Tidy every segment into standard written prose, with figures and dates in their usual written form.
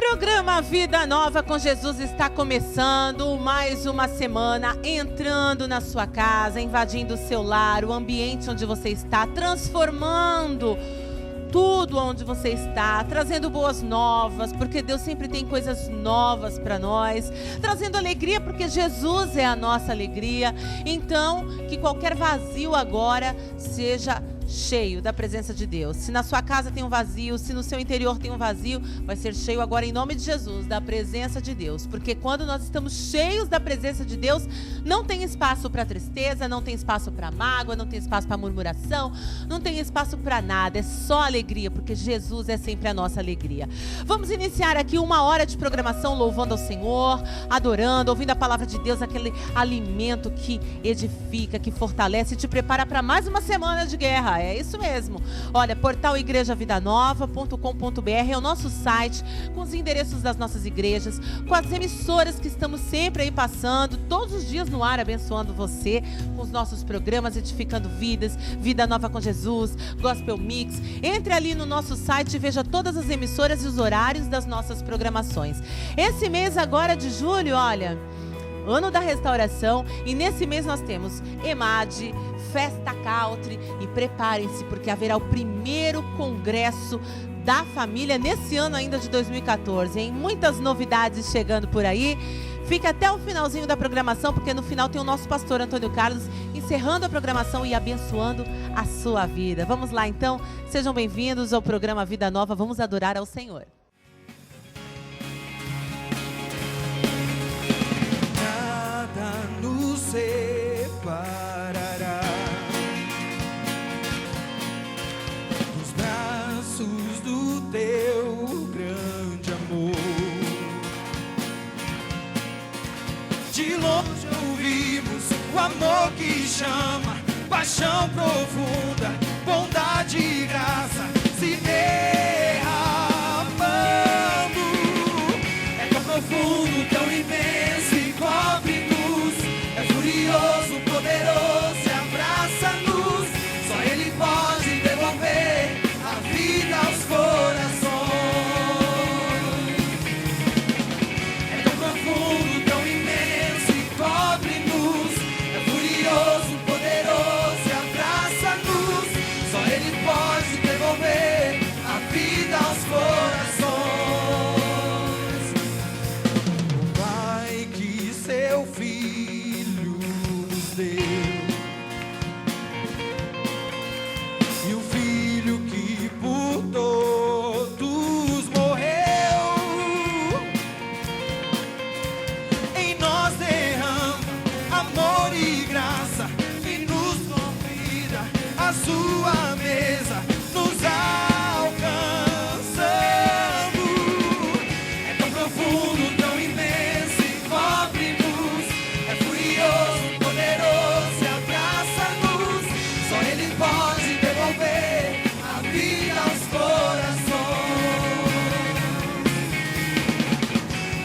Programa Vida Nova com Jesus está começando, mais uma semana, entrando na sua casa, invadindo o seu lar, o ambiente onde você está, transformando tudo onde você está, trazendo boas novas, porque Deus sempre tem coisas novas para nós, trazendo alegria, porque Jesus é a nossa alegria. Então, que qualquer vazio agora seja cheio da presença de Deus. Se na sua casa tem um vazio, se no seu interior tem um vazio, vai ser cheio agora em nome de Jesus, da presença de Deus. Porque quando nós estamos cheios da presença de Deus, não tem espaço para tristeza, não tem espaço para mágoa, não tem espaço para murmuração, não tem espaço para nada, é só alegria, porque Jesus é sempre a nossa alegria. Vamos iniciar aqui uma hora de programação louvando ao Senhor, adorando, ouvindo a palavra de Deus, aquele alimento que edifica, que fortalece e te prepara para mais uma semana de guerra. É isso mesmo. Olha, portal igrejavidanova.com.br é o nosso site, com os endereços das nossas igrejas, com as emissoras que estamos sempre aí passando, todos os dias no ar, abençoando você, com os nossos programas, edificando vidas, Vida Nova com Jesus, Gospel Mix. Entre ali no nosso site e veja todas as emissoras e os horários das nossas programações. Esse mês agora de julho, olha, ano da restauração, e nesse mês nós temos EMAD, Festa Country, e preparem-se porque haverá o primeiro congresso da família nesse ano ainda de 2014, hein? Muitas novidades chegando por aí. Fique até o finalzinho da programação, porque no final tem o nosso pastor Antônio Carlos encerrando a programação e abençoando a sua vida. Vamos lá então, sejam bem-vindos ao programa Vida Nova, vamos adorar ao Senhor. Nos separará dos braços do teu grande amor. De longe ouvimos o amor que chama, paixão profunda, bondade e graça se derramando. É tão profundo, tão imenso e cobre-nos. É furioso, poderoso e abraça-nos. Só Ele pode devolver a vida aos corações. É tão profundo, tão imenso e cobre-nos. É furioso, poderoso e abraça-nos. Só Ele pode devolver a vida aos corações. O Pai que seu Filho nos deu, e o Filho que por todos morreu, em nós derrama amor e graça e nos convida à sua mesa, nos alcançando. É tão profundo, tão imenso e cobre-nos. É furioso, poderoso e abraça-nos. Só Ele pode devolver a vida aos corações.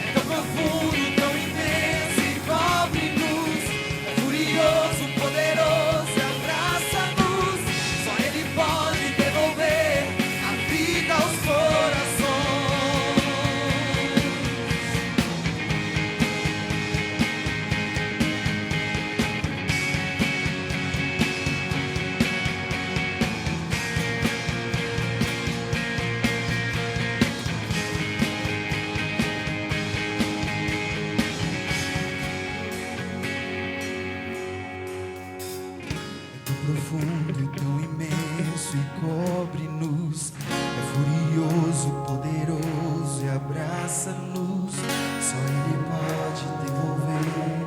É tão profundo, tão imenso e cobre-nos. É furioso, poderoso e abraça-nos. Só Ele pode devolver a vida aos corações. Tão profundo e tão imenso e cobre-nos. É furioso, poderoso e abraça-nos. Só Ele pode devolver.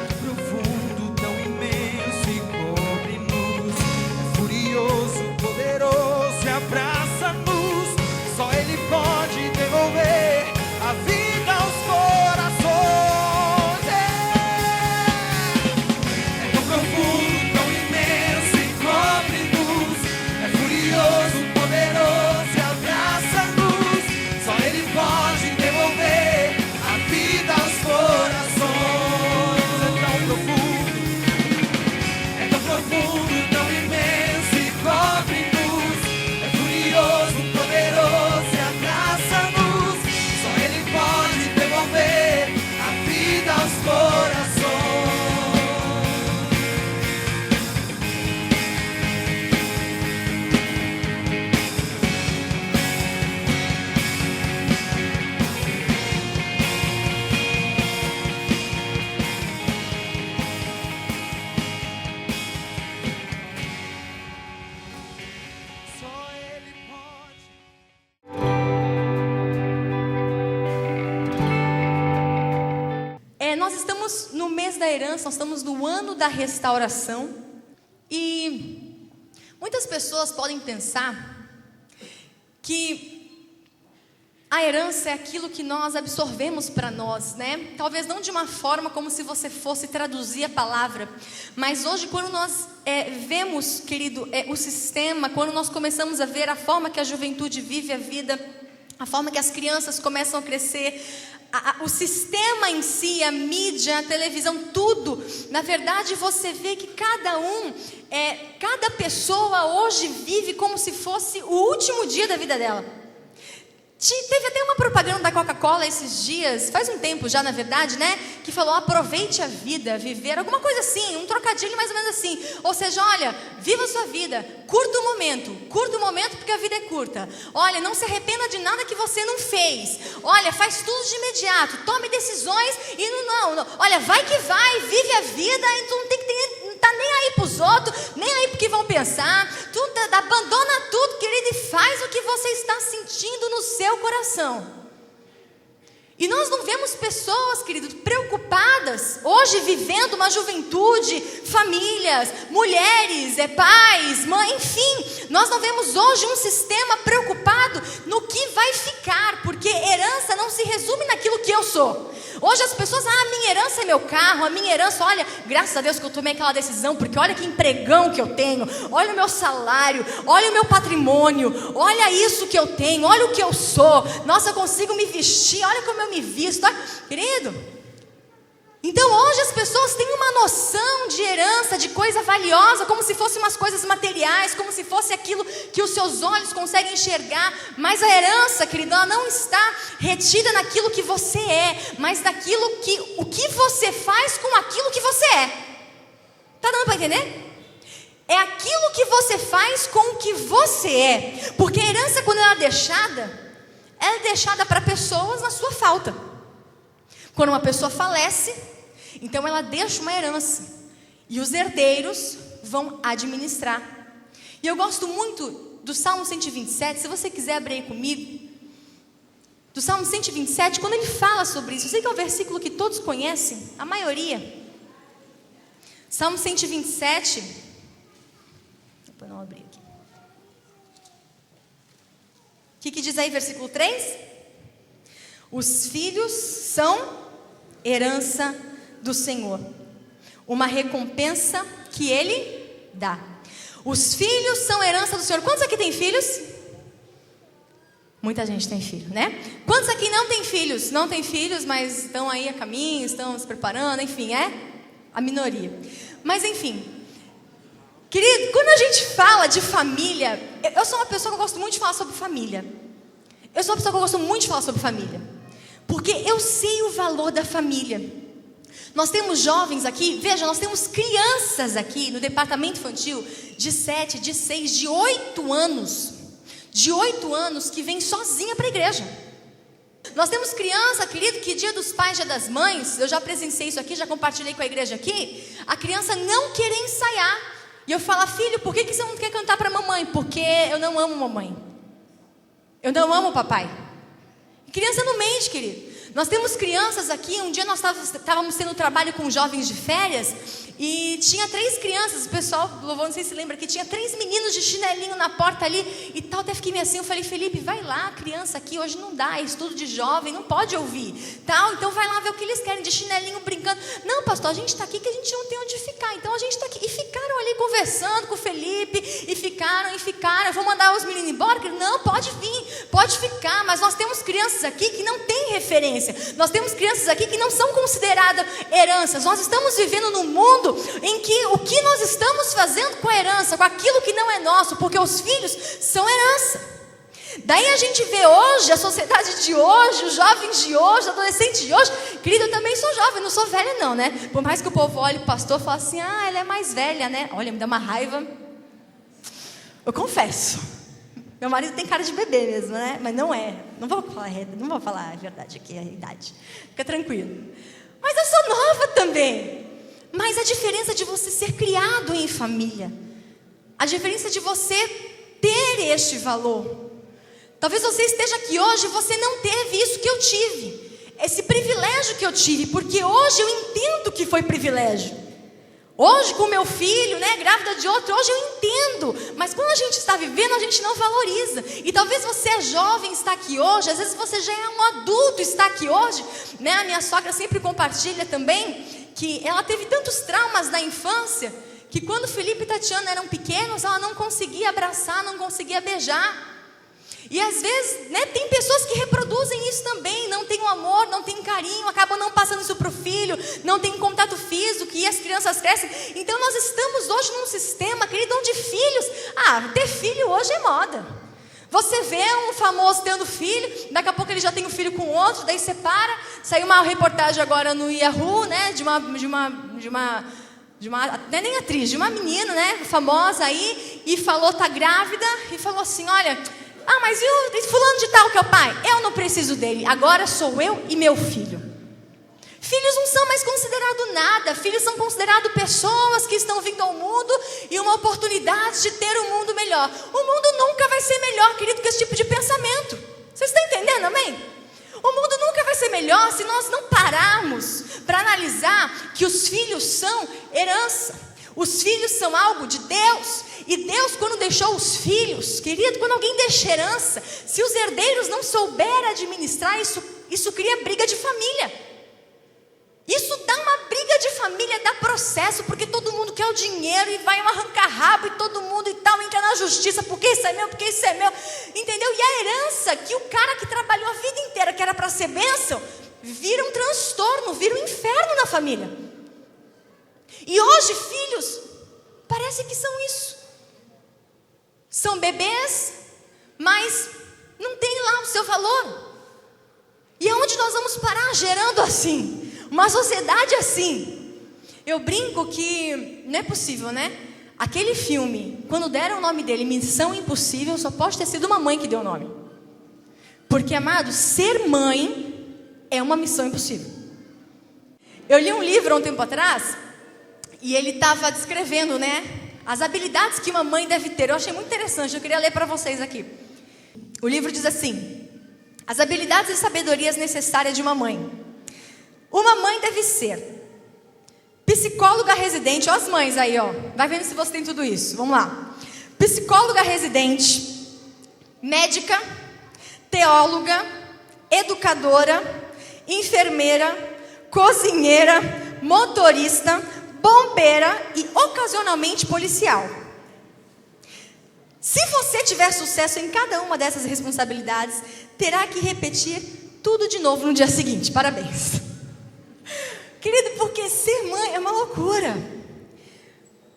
Tão profundo, tão imenso e cobre-nos. É furioso, poderoso e abraça-nos. Só Ele pode devolver a vida aos corações. É tão profundo, tão imenso e cobre-nos. É furioso, poderoso e abraça-nos. Só Ele pode devolver a vida aos corações. É tão profundo, tão imenso e estamos no mês da herança, nós estamos no ano da restauração. E muitas pessoas podem pensar que a herança é aquilo que nós absorvemos para nós, né? Talvez não de uma forma como se você fosse traduzir a palavra, mas hoje quando nós vemos, querido, o sistema, quando nós começamos a ver a forma que a juventude vive a vida, a forma que as crianças começam a crescer, o sistema em si, a mídia, a televisão, tudo, na verdade você vê que cada pessoa hoje vive como se fosse o último dia da vida dela. Teve até uma propaganda da Coca-Cola esses dias, faz um tempo já na verdade, né? Que falou, aproveite a vida, viver, alguma coisa assim, um trocadilho mais ou menos assim. Ou seja, olha, viva a sua vida, curta o momento porque a vida é curta. Olha, não se arrependa de nada que você não fez. Olha, faz tudo de imediato, tome decisões e não. Olha, vai que vai, vive a vida, então não tem que tá nem aí para os outros, nem aí porque vão pensar. Abandona tudo, querido, e faz o que você está sentindo no seu coração. E nós não vemos pessoas, querido, preocupadas hoje vivendo uma juventude, famílias, mulheres, pais, mães, enfim. Nós não vemos hoje um sistema preocupado no que vai ficar, porque herança não se resume naquilo que eu sou. Hoje as pessoas, a minha herança é meu carro, a minha herança, olha, graças a Deus que eu tomei aquela decisão, porque olha que empregão que eu tenho, olha o meu salário, olha o meu patrimônio, olha isso que eu tenho, olha o que eu sou, nossa, eu consigo me vestir, olha como eu me visto, olha. Querido, então hoje as pessoas têm uma noção de herança, de coisa valiosa, como se fossem umas coisas materiais, como se fosse aquilo que os seus olhos conseguem enxergar, mas a herança, querido, ela não está retida naquilo que você é, mas naquilo o que você faz com aquilo que você é. Tá dando para entender? É aquilo que você faz com o que você é, porque a herança, quando ela é deixada para pessoas na sua falta. Quando uma pessoa falece, então ela deixa uma herança e os herdeiros vão administrar. E eu gosto muito do Salmo 127, se você quiser abrir aí comigo, do Salmo 127, quando ele fala sobre isso. Eu sei que é um versículo que todos conhecem, a maioria. Salmo 127, depois não abri aqui. O que diz aí, versículo 3? Os filhos são herança do Senhor, uma recompensa que Ele dá. Os filhos são herança do Senhor. Quantos aqui tem filhos? Muita gente tem filho, né? Quantos aqui não tem filhos? Não tem filhos, mas estão aí a caminho, estão se preparando, enfim, a minoria. Mas enfim, querido, quando a gente fala de família, eu sou uma pessoa que eu gosto muito de falar sobre família. Porque eu sei o valor da família. Nós temos jovens aqui, veja, nós temos crianças aqui no departamento infantil de 7, de 6, de 8 anos. De 8 anos que vem sozinha para a igreja. Nós temos criança, querido, que dia dos pais, dia das mães, eu já presenciei isso aqui, já compartilhei com a igreja aqui, a criança não querer ensaiar. E eu falo, filho, por que você não quer cantar para a mamãe? Porque eu não amo mamãe. Eu não amo papai. Criança não mente, querido. Nós temos crianças aqui, um dia nós estávamos tendo trabalho com jovens de férias e tinha 3 crianças, o pessoal do louvor, não sei se lembra, que tinha 3 meninos de chinelinho na porta ali e tal, até fiquei meio assim, eu falei, Felipe, vai lá, criança aqui, hoje não dá, é estudo de jovem, não pode ouvir, tal, então vai lá ver o que eles querem, de chinelinho, brincando. Não, pastor, a gente está aqui que a gente não tem onde ficar, então a gente está aqui. E ficaram ali conversando com o Felipe, e ficaram, eu vou mandar os meninos embora? Não, pode vir, pode ficar, mas nós temos crianças aqui que não têm referência, nós temos crianças aqui que não são consideradas heranças. Nós estamos vivendo num mundo em que o que nós estamos fazendo com a herança, com aquilo que não é nosso, porque os filhos são herança. Daí a gente vê hoje, a sociedade de hoje, os jovens de hoje, os adolescentes de hoje. Querido, eu também sou jovem, não sou velha não, né? Por mais que o povo olhe o pastor e fale assim, ela é mais velha, né? Olha, me dá uma raiva. Eu confesso, meu marido tem cara de bebê mesmo, né? Mas não é, não vou falar a verdade aqui, a idade. Fica tranquilo. Mas eu sou nova também. Mas a diferença de você ser criado em família, a diferença de você ter este valor. Talvez você esteja aqui hoje e você não teve isso que eu tive. esse privilégio que eu tive, porque hoje eu entendo que foi privilégio. Hoje com meu filho, né, grávida de outro, hoje eu entendo. Mas quando a gente está vivendo, a gente não valoriza. E talvez você é jovem, está aqui hoje. Às vezes você já é um adulto, está aqui hoje, né? A minha sogra sempre compartilha também que ela teve tantos traumas na infância, que quando Felipe e Tatiana eram pequenos, ela não conseguia abraçar, não conseguia beijar. E às vezes, né, tem pessoas que reproduzem isso também, não tem um amor, não tem um carinho, acabam não passando isso para o filho, não tem contato físico, e as crianças crescem. Então nós estamos hoje num sistema, querido, onde filhos, ter filho hoje é moda. Você vê um famoso tendo filho, daqui a pouco ele já tem um filho com outro, daí separa. Saiu uma reportagem agora no Yahoo, né, de uma não é nem atriz, de uma menina, né, famosa aí, e falou, tá grávida, e falou assim, olha... mas e o fulano de tal que é o pai? Eu não preciso dele, agora sou eu e meu filho. Filhos não são mais considerados nada. Filhos são considerados pessoas que estão vindo ao mundo e uma oportunidade de ter um mundo melhor. O mundo nunca vai ser melhor, querido, com esse tipo de pensamento. Vocês estão entendendo, amém? O mundo nunca vai ser melhor se nós não pararmos para analisar que os filhos são herança. Os filhos são algo de Deus. E Deus, quando deixou os filhos, querido, quando alguém deixa herança, se os herdeiros não souberem administrar, isso cria briga de família. Isso dá uma briga de família, dá processo, porque todo mundo quer o dinheiro e vai um arranca-rabo e todo mundo e tal, entra na justiça, porque isso é meu, porque isso é meu. Entendeu? E a herança que o cara que trabalhou a vida inteira, que era para ser bênção, vira um transtorno, vira um inferno na família. E hoje, filhos, parece que são isso. São bebês, mas não tem lá o seu valor. E aonde nós vamos parar gerando assim? Uma sociedade assim. Eu brinco que não é possível, né? Aquele filme, quando deram o nome dele, Missão Impossível, só pode ter sido uma mãe que deu o nome. Porque, amado, ser mãe é uma missão impossível. Eu li um livro há um tempo atrás, e ele estava descrevendo, né, as habilidades que uma mãe deve ter. Eu achei muito interessante, eu queria ler para vocês aqui. O livro diz assim: as habilidades e sabedorias necessárias de uma mãe. Uma mãe deve ser psicóloga residente. Ó as mães aí, ó. Vai vendo se você tem tudo isso. Vamos lá. Psicóloga residente, médica, teóloga, educadora, enfermeira, cozinheira, motorista, bombeira e ocasionalmente policial. Se você tiver sucesso em cada uma dessas responsabilidades, terá que repetir tudo de novo no dia seguinte. Parabéns. Querido, porque ser mãe é uma loucura.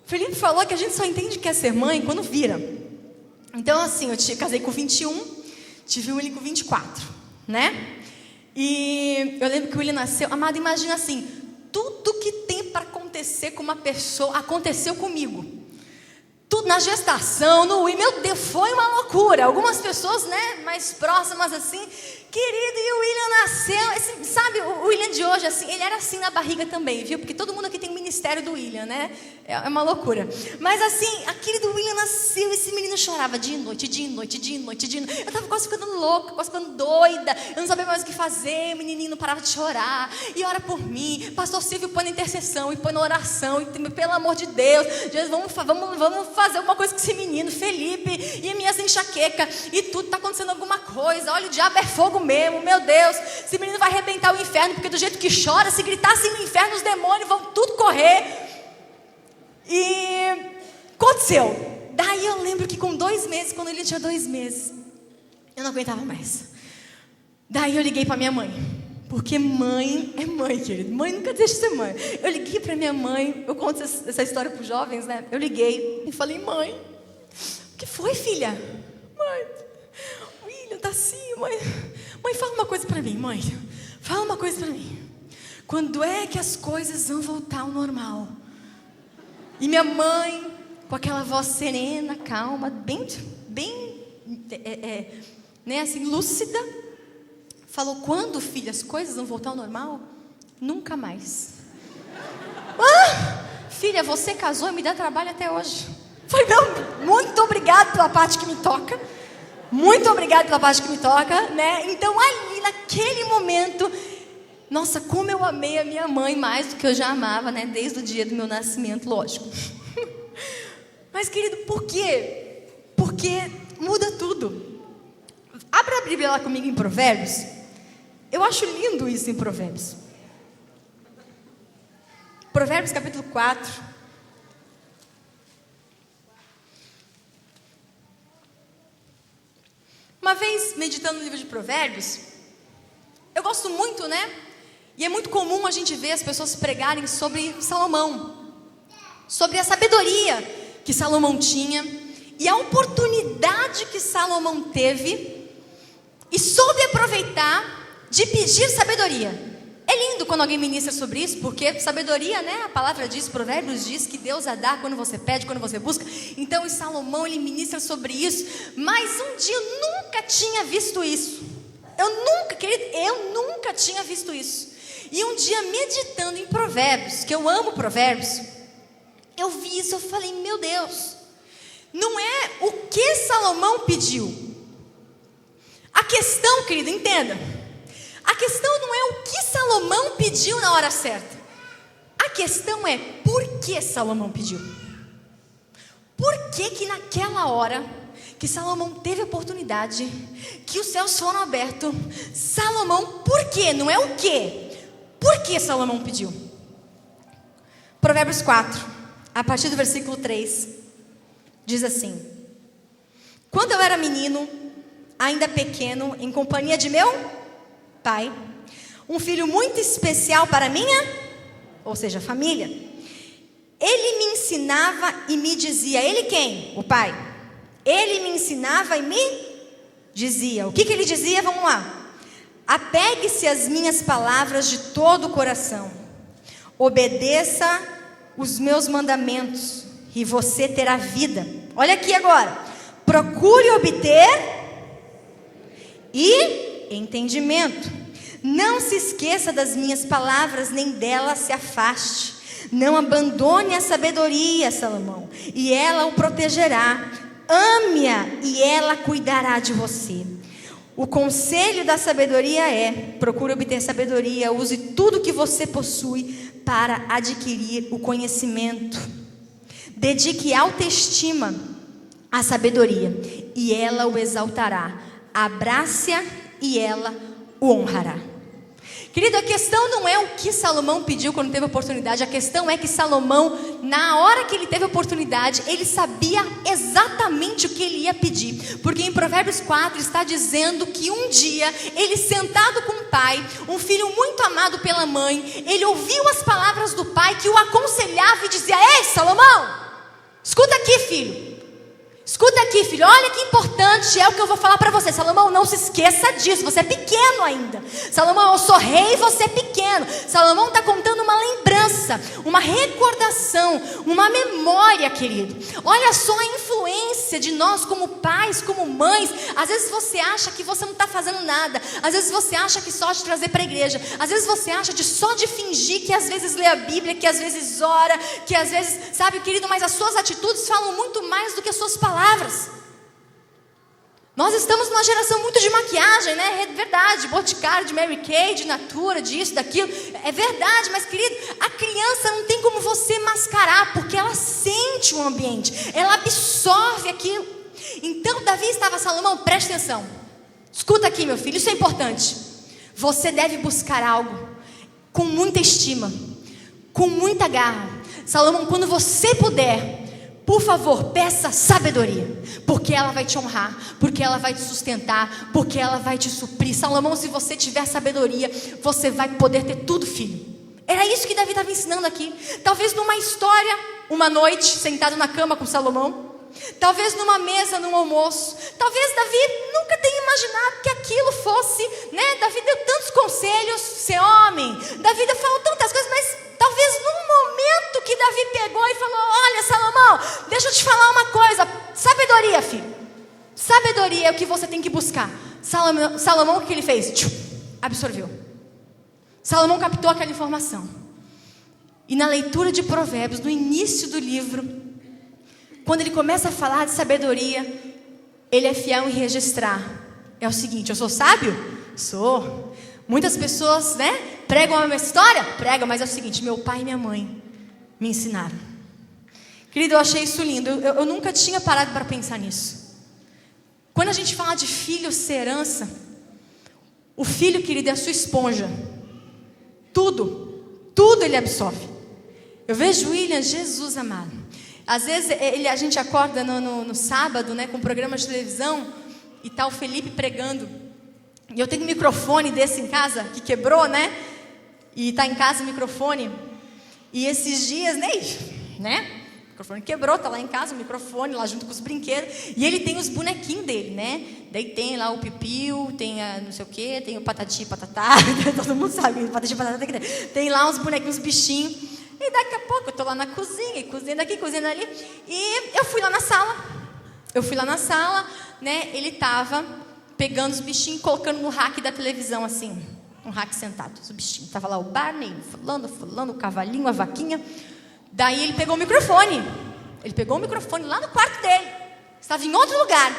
Felipe falou que a gente só entende que é ser mãe quando vira. Então assim, eu casei com 21, tive o William com 24, né? E eu lembro que o William nasceu, amado, imagina assim, tudo que tem para acontecer com uma pessoa, aconteceu comigo. Tudo na gestação, meu Deus, foi uma loucura. Algumas pessoas, né, mais próximas assim, querido, e o William nasceu, assim, sabe, o William de hoje, assim, ele era assim na barriga também, viu? Porque todo mundo aqui tem o ministério do William, né? É uma loucura. Mas assim, aquele do William nasceu, esse menino chorava dia e noite, dia e noite, dia e noite, dia e noite. Eu tava quase ficando louca, quase ficando doida. Eu não sabia mais o que fazer, o menininho não parava de chorar. E ora por mim, pastor Silvio põe na intercessão, e põe na oração, e pelo amor de Deus, Jesus, vamos fazer alguma coisa com esse menino, Felipe, e minhas enxaquecas, e tudo tá acontecendo alguma coisa. Olha, o diabo é fogo mesmo, meu Deus, esse menino vai arrebentar o inferno, porque do jeito que chora, se gritar assim no inferno, os demônios vão tudo correr. E aconteceu. Daí eu lembro que com 2 meses, quando ele tinha 2 meses, eu não aguentava mais. Daí eu liguei para minha mãe, porque mãe é mãe, querido, mãe nunca deixa de ser mãe. Eu liguei para minha mãe, eu conto essa história para os jovens, né? Eu liguei e falei: mãe, o que foi, filha? Mãe, o William tá assim, mãe, fala uma coisa para mim, mãe, fala uma coisa para mim. Quando é que as coisas vão voltar ao normal? E minha mãe, com aquela voz serena, calma, bem né, assim, lúcida, falou: quando, filha, as coisas vão voltar ao normal? Nunca mais. Filha, você casou e me dá trabalho até hoje. Falei: não, muito obrigado pela parte que me toca. Muito obrigado pela parte que me toca, né? Então ali, naquele momento, Nossa, como eu amei a minha mãe mais do que eu já amava, né? Desde o dia do meu nascimento, lógico. Mas, querido, por quê? Porque muda tudo. Abra a Bíblia lá comigo em Provérbios. Eu acho lindo isso em Provérbios. Provérbios capítulo 4. Uma vez, meditando no livro de Provérbios, eu gosto muito, né? E é muito comum a gente ver as pessoas pregarem sobre Salomão, sobre a sabedoria que Salomão tinha e a oportunidade que Salomão teve e soube aproveitar de pedir sabedoria. É lindo quando alguém ministra sobre isso, porque sabedoria, né? A palavra diz, Provérbios diz que Deus a dá quando você pede, quando você busca. Então, em Salomão, ele ministra sobre isso. Mas um dia eu nunca tinha visto isso. Eu nunca tinha visto isso. E um dia, meditando em Provérbios, que eu amo Provérbios, eu vi isso, eu falei, meu Deus, não é o que Salomão pediu. A questão, querido, entenda. A questão não é o que Salomão pediu na hora certa. A questão é por que Salomão pediu. Por que naquela hora que Salomão teve a oportunidade, que os céus foram abertos, Salomão, por quê? Não é o quê? Por que Salomão pediu? Provérbios 4, a partir do versículo 3, diz assim: quando eu era menino, ainda pequeno, em companhia de meu pai, um filho muito especial para minha, ou seja, família, ele me ensinava e me dizia, ele quem? O pai. Ele me ensinava e me dizia, o que ele dizia? Vamos lá. Apegue-se às minhas palavras de todo o coração, obedeça os meus mandamentos e você terá vida. Olha aqui agora, procure obter e entendimento. Não se esqueça das minhas palavras, nem dela se afaste. Não abandone a sabedoria, Salomão, e ela o protegerá. Ame-a e ela cuidará de você. O conselho da sabedoria é: procure obter sabedoria, use tudo que você possui para adquirir o conhecimento. Dedique autoestima à sabedoria e ela o exaltará. Abrace-a e ela o honrará. Querido, a questão não é o que Salomão pediu quando teve a oportunidade. A questão é que Salomão, na hora que ele teve a oportunidade, ele sabia exatamente o que ele ia pedir. Porque em Provérbios 4 está dizendo que um dia, ele sentado com o pai, um filho muito amado pela mãe, ele ouviu as palavras do pai que o aconselhava e dizia: ei, Salomão, escuta aqui, filho. Escuta aqui, filho, olha que importante é o que eu vou falar para você. Salomão, não se esqueça disso, você é pequeno ainda. Salomão, eu sou rei e você é pequeno. Salomão está contando uma lembrança, uma recordação, uma memória, querido. Olha só a influência de nós como pais, como mães. Às vezes você acha que você não está fazendo nada. Às vezes você acha que só de trazer para a igreja. Às vezes você acha só de fingir que às vezes lê a Bíblia, que às vezes ora, que às vezes, sabe, querido, mas as suas atitudes falam muito mais do que as suas palavras. Nós estamos numa geração muito de maquiagem, né? É verdade, Boticário, de Mary Kay, de Natura, disso, daquilo. É verdade, mas querido, a criança não tem como você mascarar, porque ela sente o ambiente, ela absorve aquilo. Então Davi estava: Salomão, preste atenção. Escuta aqui, meu filho, isso é importante. Você deve buscar algo com muita estima, com muita garra. Salomão, quando você puder, por favor, peça sabedoria, porque ela vai te honrar, porque ela vai te sustentar, porque ela vai te suprir. Salomão, se você tiver sabedoria, você vai poder ter tudo, filho. Era isso que Davi estava ensinando aqui. Talvez numa história, uma noite, sentado na cama com Salomão. Talvez numa mesa, num almoço. Talvez Davi nunca tenha imaginado que aquilo fosse, né? Davi deu tantos conselhos, ser homem. Davi falou tantas coisas, mas talvez num momento que Davi pegou e falou: olha, Salomão, deixa eu te falar uma coisa. Sabedoria, filho. Sabedoria é o que você tem que buscar. Salomão, o que ele fez? Absorveu. Salomão captou aquela informação. E na leitura de Provérbios, no início do livro, quando ele começa a falar de sabedoria, ele é fiel em registrar. É o seguinte: eu sou sábio? Sou. Muitas pessoas, né, Prega uma história? Prega, mas é o seguinte, meu pai e minha mãe me ensinaram. Querido, eu achei isso lindo. Eu nunca tinha parado para pensar nisso. Quando a gente fala de filho ser herança, o filho, querido, é a sua esponja. Tudo ele absorve. Eu vejo o William, Jesus amado. Às vezes a gente acorda no sábado, né, com um programa de televisão, e tá o Felipe pregando. E eu tenho um microfone desse em casa, que quebrou, né? E tá em casa o microfone. E esses dias, né? O microfone quebrou, tá lá em casa o microfone, lá junto com os brinquedos. E ele tem os bonequinhos dele, né? Daí tem lá o Pipiu, tem a não sei o quê, tem o Patati e Patatá. Todo mundo sabe, Patati e Patatá. Tem lá uns bonequinhos, uns bichinhos. E daqui a pouco eu tô lá na cozinha, e cozinhando aqui, cozinhando ali. E eu fui lá na sala. Né? Ele tava pegando os bichinhos e colocando no rack da televisão, assim. Um rack sentado, os bichinhos. Tava lá o Barney, fulano, o cavalinho, a vaquinha. Daí ele pegou o microfone. Ele pegou o microfone lá no quarto dele. Estava em outro lugar.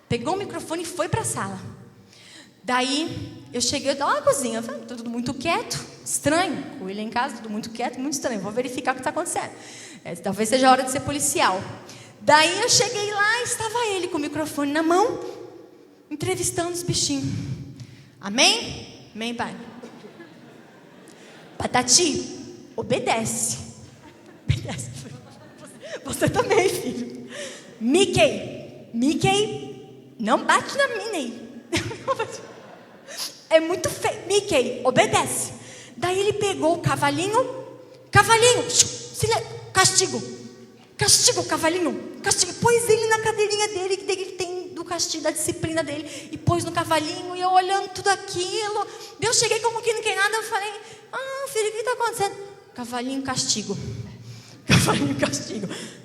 Pegou o microfone e foi para a sala. Daí eu cheguei lá na cozinha. Falei, tudo muito quieto, estranho. Com ele em casa, tudo muito quieto, muito estranho. Vou verificar o que está acontecendo. Talvez seja a hora de ser policial. Daí eu cheguei lá e estava ele com o microfone na mão, entrevistando os bichinhos. Amém? Amém, pai? Patati, obedece. Você também, filho. Mickey, não bate na mina aí. É muito feio. Mickey, obedece. Daí ele pegou o cavalinho, castigo, cavalinho, castigo. Pôs ele na cadeirinha dele, que ele tem do castigo, da disciplina dele, e pôs no cavalinho, e eu olhando tudo aquilo. Eu cheguei como que não quer nada, eu falei, filho, o que está acontecendo? Cavalinho, castigo.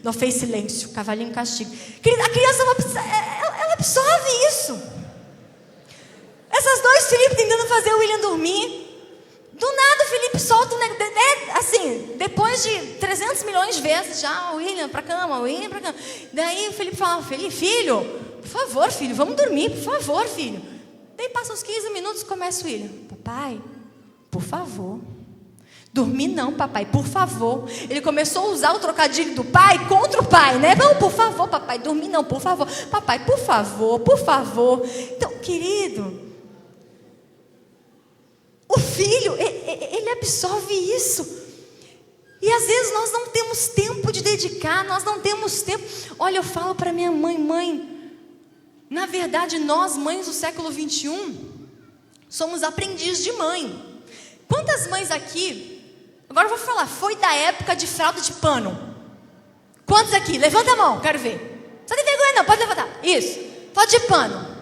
Não fez silêncio, cavalinho, castigo. A criança, ela absorve isso. Essas dois Felipe tentando fazer o William dormir. Do nada o Felipe solta assim, depois de 300 milhões de vezes já, o William pra cama. Daí o Felipe fala, filho, por favor, filho, vamos dormir, por favor, filho. Daí passa uns 15 minutos, começa o William, papai, por favor. Dormir não, papai, por favor. Ele começou a usar o trocadilho do pai contra o pai, né? Não, por favor, papai, dormir não, por favor. Papai, por favor. Então, querido, o filho, ele absorve isso. E às vezes nós não temos tempo de dedicar, nós não temos tempo. Olha, eu falo para minha mãe, na verdade nós, mães do século 21, somos aprendizes de mãe. Quantas mães aqui, agora eu vou falar, foi da época de fralda de pano? Quantos aqui? Levanta a mão, quero ver. Só tem vergonha não, pode levantar. Isso, fralda de pano.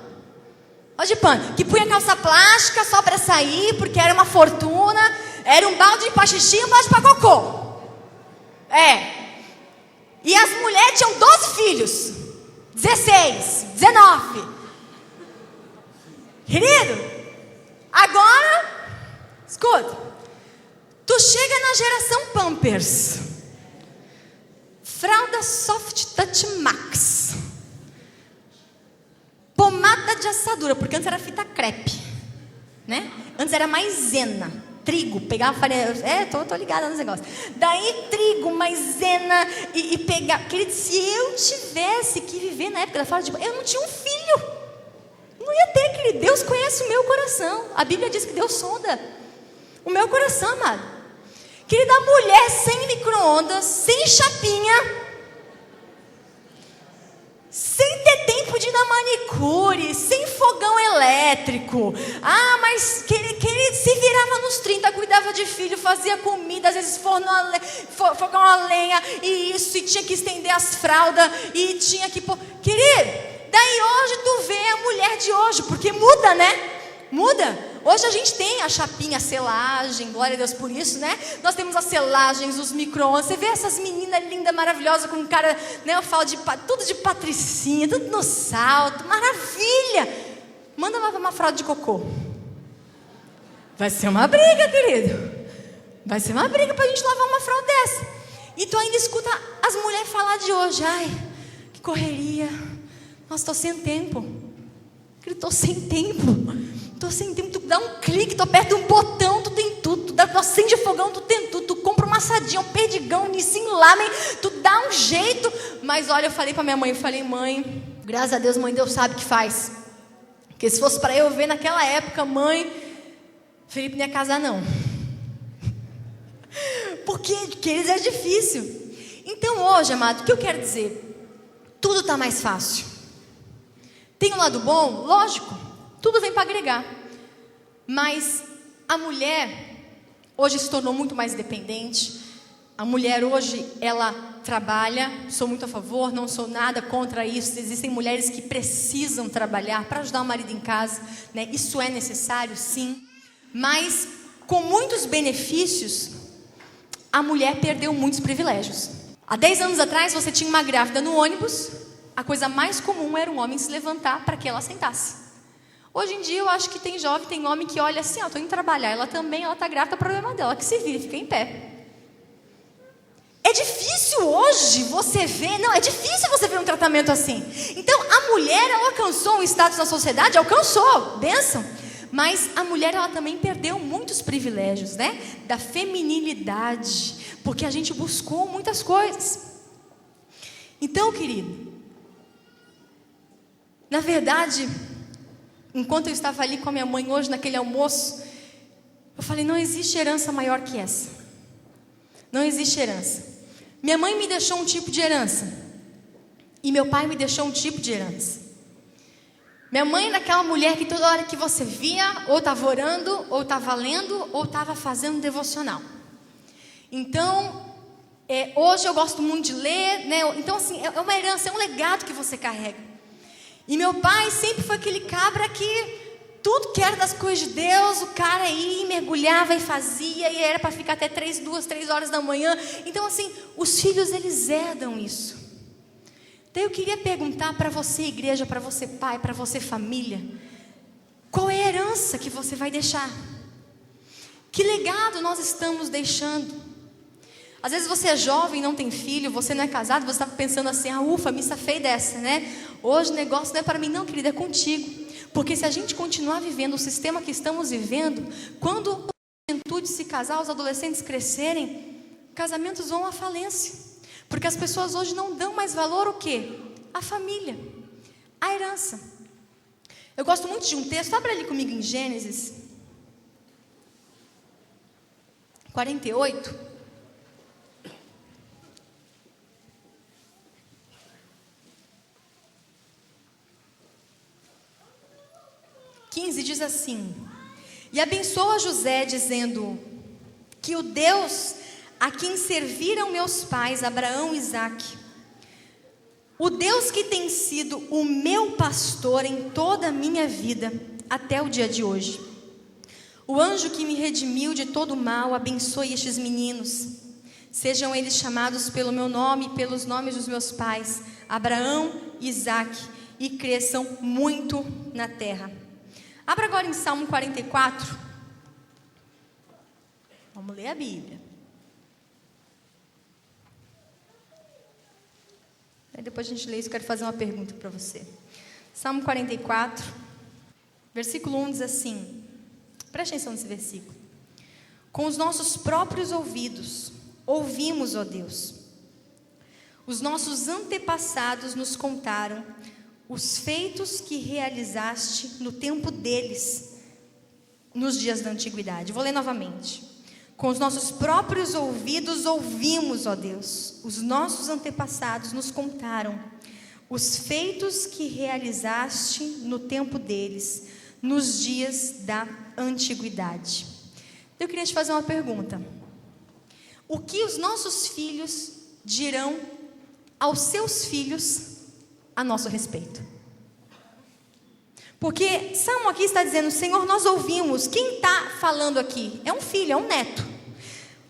Que punha calça plástica só para sair, porque era uma fortuna. Era um balde para xixi e um balde para cocô. E as mulheres tinham 12 filhos. 16, 19. Querido, agora, escuta. Tu chega na geração Pampers. Fralda Soft Touch Max. Pomada de assadura, porque antes era fita crepe, né? Antes era maisena, trigo, pegava farinha, tô ligada nos negócios. Daí trigo, maisena e pegar. Querido, se eu tivesse que viver na época da fralda de pano, eu não tinha um filho. Não ia ter, querido. Deus conhece o meu coração. A Bíblia diz que Deus sonda o meu coração, amado. Querida, mulher sem micro-ondas, sem chapinha, sem ter tempo de ir na manicure, sem fogão elétrico. Mas que ele se virava nos 30, cuidava de filho, fazia comida, às vezes fogão a lenha, e isso, e tinha que estender as fraldas, e tinha que pôr. Querido, daí hoje tu vê a mulher de hoje, porque muda, né? Muda. Hoje a gente tem a chapinha, a selagem, glória a Deus por isso, né? Nós temos as selagens, os micro-ondas. Você vê essas meninas lindas, maravilhosas, com cara, né? Eu falo tudo de patricinha, tudo no salto, maravilha. Manda lavar uma fralda de cocô. Vai ser uma briga, querido. Vai ser uma briga pra gente lavar uma fralda dessa. E tu ainda escuta as mulheres falar de hoje. Que correria. Nossa, tô sem tempo. Querido, tô sem tempo. Tu dá um clique, tu aperta um botão, tu tem tudo tu acende fogão, tu compra uma assadinha, um perdigão, um nissin lamen, tu dá um jeito. Mas olha, eu falei pra minha mãe, mãe, graças a Deus, mãe, Deus sabe o que faz. Porque se fosse para eu ver naquela época, mãe, Felipe não ia casar não. Porque eles é difícil. Então hoje, amado, o que eu quero dizer? Tudo está mais fácil. Tem um lado bom? Lógico, tudo vem para agregar. Mas a mulher hoje se tornou muito mais dependente. A mulher hoje, ela trabalha. Sou muito a favor, não sou nada contra isso. Existem mulheres que precisam trabalhar para ajudar o marido em casa, né? Isso é necessário, sim. Mas com muitos benefícios, a mulher perdeu muitos privilégios. Há 10 anos atrás, você tinha uma grávida no ônibus, a coisa mais comum era um homem se levantar para que ela sentasse. Hoje em dia, eu acho que tem jovem, tem homem que olha assim, estou indo trabalhar, ela está grávida, problema dela, que se vire, fica em pé. É difícil hoje você ver, é difícil você ver um tratamento assim. Então, a mulher, ela alcançou um status na sociedade, alcançou, bênção. Mas a mulher, ela também perdeu muitos privilégios, né? Da feminilidade, porque a gente buscou muitas coisas. Então, querido, na verdade, enquanto eu estava ali com a minha mãe hoje, naquele almoço, eu falei, não existe herança maior que essa. Não existe herança. Minha mãe me deixou um tipo de herança, e meu pai me deixou um tipo de herança. Minha mãe era aquela mulher que toda hora que você via, ou estava orando, ou estava lendo, ou estava fazendo devocional. Então, hoje eu gosto muito de ler, né? Então assim, é uma herança, é um legado que você carrega. E meu pai sempre foi aquele cabra que tudo que era das coisas de Deus, o cara ia, mergulhava e fazia, e era para ficar até 2, 3 horas da manhã. Então assim, os filhos, eles herdam isso. Então eu queria perguntar para você, igreja, para você, pai, para você, família, qual é a herança que você vai deixar? Que legado nós estamos deixando? Às vezes você é jovem, não tem filho, você não é casado, você está pensando assim, ufa, me safei dessa, né? Hoje o negócio não é para mim, não, querida, é contigo. Porque se a gente continuar vivendo o sistema que estamos vivendo, quando a juventude se casar, os adolescentes crescerem, casamentos vão à falência. Porque as pessoas hoje não dão mais valor o quê? A família, a herança. Eu gosto muito de um texto, abre ali comigo em Gênesis 48. Diz assim: e abençoa José, dizendo que o Deus a quem serviram meus pais, Abraão e Isaque, o Deus que tem sido o meu pastor em toda a minha vida, até o dia de hoje, o anjo que me redimiu de todo o mal, abençoe estes meninos, sejam eles chamados pelo meu nome e pelos nomes dos meus pais, Abraão e Isaque, e cresçam muito na terra. Abra agora em Salmo 44. Vamos ler a Bíblia. Aí depois a gente lê isso, eu quero fazer uma pergunta para você. Salmo 44, versículo 1 diz assim, preste atenção nesse versículo. Com os nossos próprios ouvidos, ouvimos, ó Deus. Os nossos antepassados nos contaram os feitos que realizaste no tempo deles, nos dias da antiguidade. Vou ler novamente. Com os nossos próprios ouvidos ouvimos, ó Deus, os nossos antepassados nos contaram os feitos que realizaste no tempo deles, nos dias da antiguidade. Eu queria te fazer uma pergunta. O que os nossos filhos dirão aos seus filhos a nosso respeito? Porque Salmo aqui está dizendo, Senhor, nós ouvimos. Quem está falando aqui? É um filho, é um neto.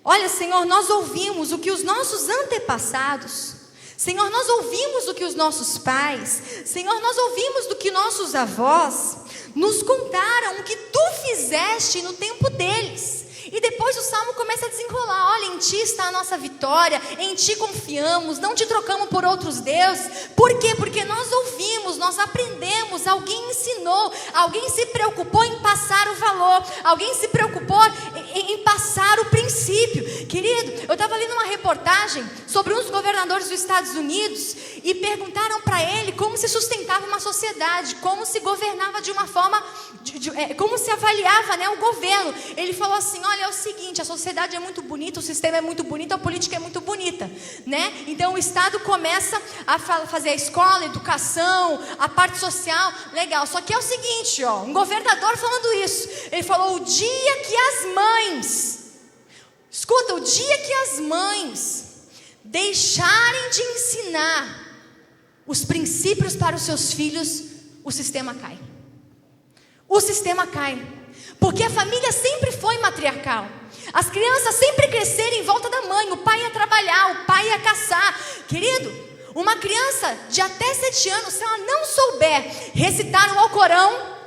Olha, Senhor, nós ouvimos o que os nossos antepassados, Senhor, nós ouvimos o que os nossos pais, Senhor, nós ouvimos do que nossos avós nos contaram, o que Tu fizeste no tempo deles. E depois o Salmo começa a desenrolar. Olha, em Ti está a nossa vitória, em Ti confiamos, não Te trocamos por outros deuses. Por quê? Porque nós ouvimos, nós aprendemos, alguém ensinou, alguém se preocupou em passar o valor, alguém se preocupou em passar o princípio. Querido, eu estava lendo uma reportagem sobre um dos governadores dos Estados Unidos e perguntaram para ele como se sustentava uma sociedade, como se governava de uma forma, como se avaliava, né, o governo. Ele falou assim: olha, é o seguinte, a sociedade é muito bonita, o sistema é muito bonito, a política é muito bonita, né? Então o Estado começa a fazer a escola, a educação, a parte social, legal. Só que é o seguinte, ó, um governador falando isso, ele falou: o dia que as mães, escuta, o dia que as mães deixarem de ensinar os princípios para os seus filhos, o sistema cai. O sistema cai, porque a família sempre foi matriarcal. As crianças sempre cresceram em volta da mãe, o pai ia trabalhar, o pai ia caçar. Querido, uma criança de até 7 anos, se ela não souber recitar o Alcorão,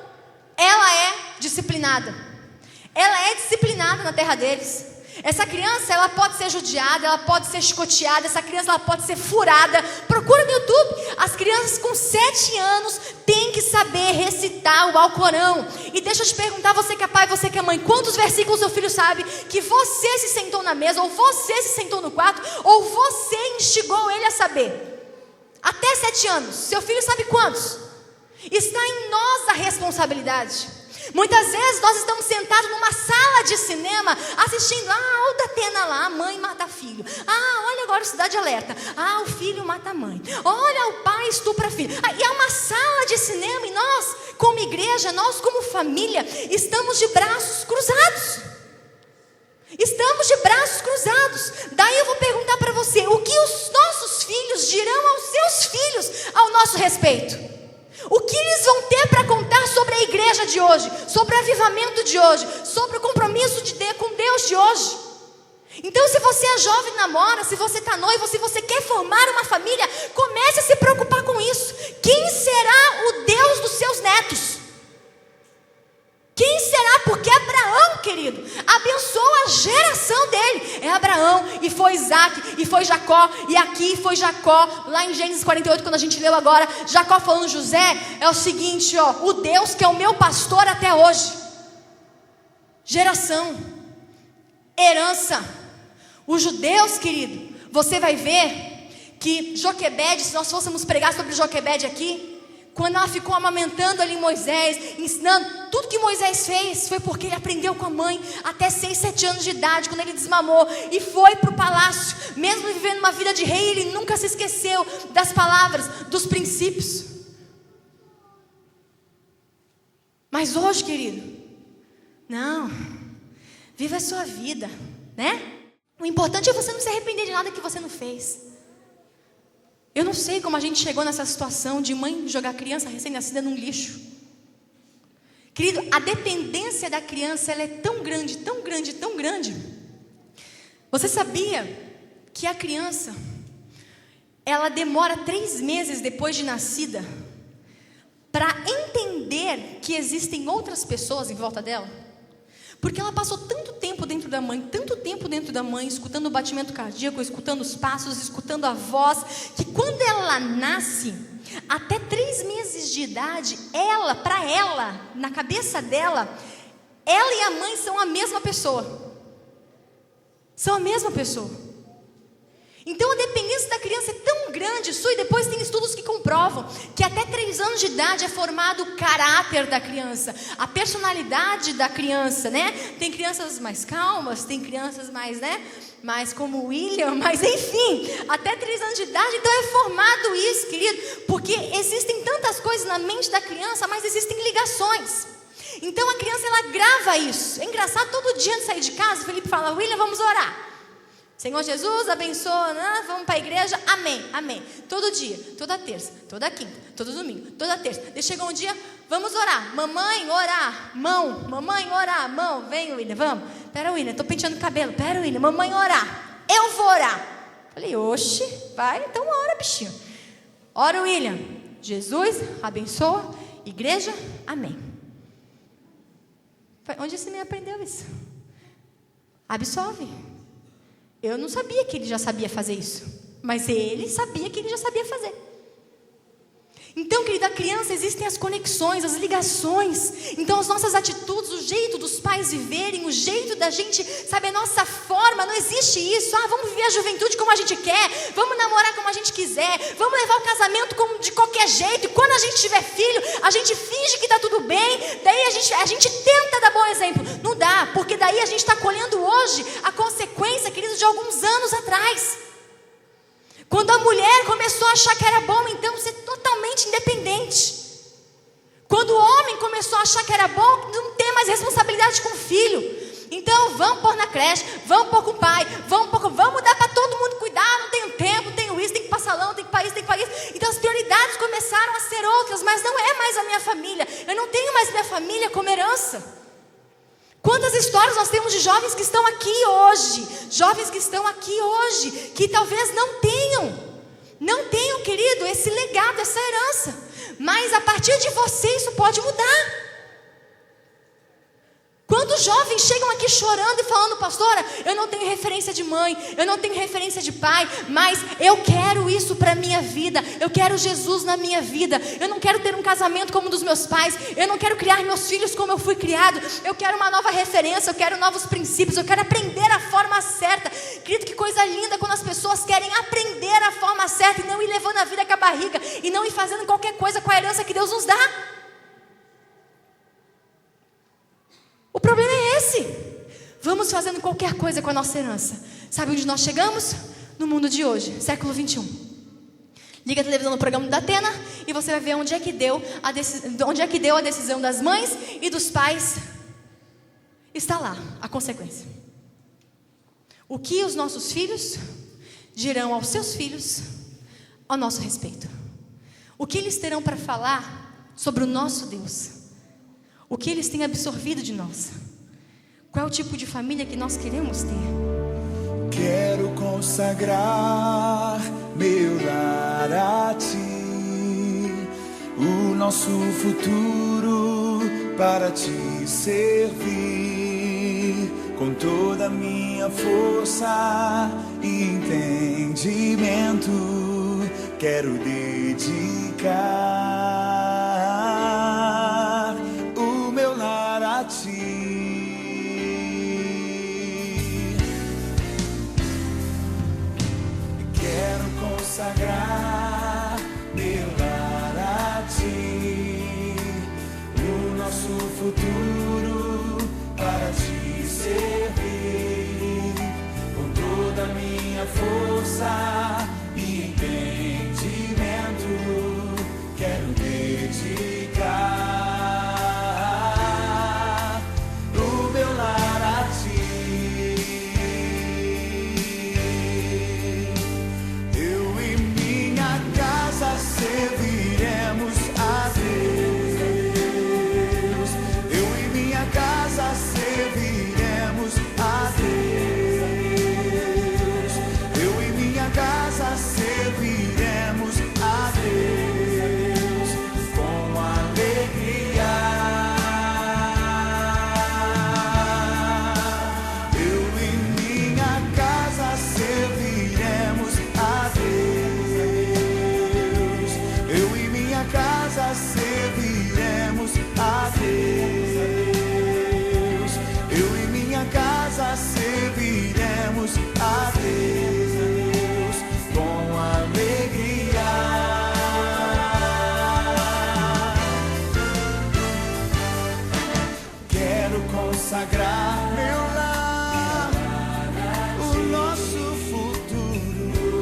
ela é disciplinada. Ela é disciplinada na terra deles. Essa criança, ela pode ser judiada, ela pode ser chicoteada, essa criança, ela pode ser furada. Procura no YouTube. As crianças com 7 anos têm que saber recitar o Alcorão. E deixa eu te perguntar, você que é pai, você que é mãe, quantos versículos seu filho sabe que você se sentou na mesa, ou você se sentou no quarto, ou você instigou ele a saber? Até 7 anos. Seu filho sabe quantos? Está em nós a responsabilidade. Muitas vezes nós estamos sentados numa sala de cinema assistindo, o da Atena lá, a mãe mata filho. Olha agora o Cidade Alerta. O filho mata a mãe. Olha, o pai estupra filho. E é uma sala de cinema e nós, como igreja, nós como família, estamos de braços cruzados. Estamos de braços cruzados. Daí eu vou perguntar para você, o que os nossos filhos dirão aos seus filhos ao nosso respeito? O que eles vão ter para contar sobre a igreja de hoje, sobre o avivamento de hoje, sobre o compromisso com Deus de hoje? Então, se você é jovem, namora, se você está noivo, se você quer formar uma família, comece a se preocupar com isso. Quem será o Deus dos seus netos? Quem será? Porque Abraão, querido, abençoou a geração dele. É Abraão, e foi Isaac, e foi Jacó, e aqui foi Jacó. Lá em Gênesis 48, quando a gente leu agora, Jacó falando: José, é o seguinte, o Deus que é o meu pastor até hoje. Geração, herança. Os judeus, querido, você vai ver que Joquebede, se nós fôssemos pregar sobre Joquebede aqui, quando ela ficou amamentando ali Moisés, ensinando, tudo que Moisés fez foi porque ele aprendeu com a mãe até 6, 7 anos de idade, quando ele desmamou e foi para o palácio. Mesmo vivendo uma vida de rei, ele nunca se esqueceu das palavras, dos princípios. Mas hoje, querido, não, viva a sua vida, né? O importante é você não se arrepender de nada que você não fez. Eu não sei como a gente chegou nessa situação de mãe jogar criança recém-nascida num lixo. Querido, a dependência da criança, ela é tão grande, tão grande, tão grande. Você sabia que a criança, ela demora 3 meses depois de nascida para entender que existem outras pessoas em volta dela? Porque ela passou tanto tempo dentro da mãe, escutando o batimento cardíaco, escutando os passos, escutando a voz, que quando ela nasce, até 3 meses de idade, para ela, na cabeça dela, ela e a mãe são a mesma pessoa. São a mesma pessoa. Então a dependência da criança é tão grande, e depois tem estudos que comprovam que até 3 anos de idade é formado o caráter da criança, a personalidade da criança, né? Tem crianças mais calmas, tem crianças mais, mais como o William, mas enfim, até 3 anos de idade, então é formado isso, querido, porque existem tantas coisas na mente da criança, mas existem ligações. Então a criança, ela grava isso. É engraçado, todo dia antes de sair de casa, o Felipe fala: William, vamos orar. Senhor Jesus, abençoa, vamos para a igreja, amém, amém. Todo dia, toda terça, toda quinta, todo domingo, toda terça. Daí chegou um dia, vamos orar. Mamãe, orar, mão. Mamãe, orar, mão. Vem, William, vamos. Pera, William, estou penteando o cabelo. Pera, William, mamãe, orar. Eu vou orar. Falei: oxe, vai, então ora, bichinho. Ora, William. Jesus, abençoa, igreja, amém. Onde você me aprendeu isso? Absolve. Eu não sabia que ele já sabia fazer isso, mas ele sabia que ele já sabia fazer. Então, querida, a criança, existem as conexões, as ligações. Então, as nossas atitudes, o jeito dos pais viverem, o jeito da gente, sabe, a nossa forma, não existe isso. Vamos viver a juventude como a gente quer, vamos namorar como a gente quiser, vamos levar o casamento como de qualquer jeito. E quando a gente tiver filho, a gente finge que está tudo bem, daí a gente tenta dar bom exemplo. Não dá, porque daí a gente está colhendo hoje a consequência, querido, de alguns anos atrás. Quando a mulher começou a achar que era bom, então, ser totalmente independente. Quando o homem começou a achar que era bom, não ter mais responsabilidade com o filho. Então, vamos pôr na creche, vamos pôr com o pai, vamos dar para todo mundo cuidar, não tenho tempo, não tenho isso, tem que ir para salão, tem que ir para isso, tem que ir para isso. Então, as prioridades começaram a ser outras, mas não é mais a minha família. Eu não tenho mais minha família como herança. Quantas histórias nós temos de jovens que estão aqui hoje, que talvez não tenham, querido, esse legado, essa herança. Mas a partir de você isso pode mudar. Quantos jovens chegam aqui chorando e falando: pastora, eu não tenho referência de mãe, eu não tenho referência de pai, mas eu quero isso para a minha vida, eu quero Jesus na minha vida, eu não quero ter um casamento como o dos meus pais, eu não quero criar meus filhos como eu fui criado, eu quero uma nova referência, eu quero novos princípios, eu quero aprender a forma certa. Querido, que coisa linda quando as pessoas querem aprender a forma certa e não ir levando a vida com a barriga, e não ir fazendo qualquer coisa com a herança que Deus nos dá. O problema é esse. Vamos fazendo qualquer coisa com a nossa herança. Sabe onde nós chegamos? No mundo de hoje, século 21. Liga a televisão no programa da Atena e você vai ver onde é que deu a decisão das mães e dos pais. Está lá a consequência. O que os nossos filhos dirão aos seus filhos ao nosso respeito. O que eles terão para falar sobre o nosso Deus. O que eles têm absorvido de nós? Qual é o tipo de família que nós queremos ter? Quero consagrar meu lar a ti, o nosso futuro para te servir, com toda a minha força e entendimento. Quero dedicar consagrar meu lar a ti, o nosso futuro para te servir, com toda a minha força e entendimento. Quero dedicar o meu lar a ti. Serviremos a Deus. Eu e minha casa serviremos a Deus. Eu e minha casa serviremos a Deus com alegria. Eu e minha casa serviremos a Deus. Eu e minha casa serviremos a Deus. Eu e minha casa serviremos a Deus com alegria. Quero consagrar meu lar, o nosso futuro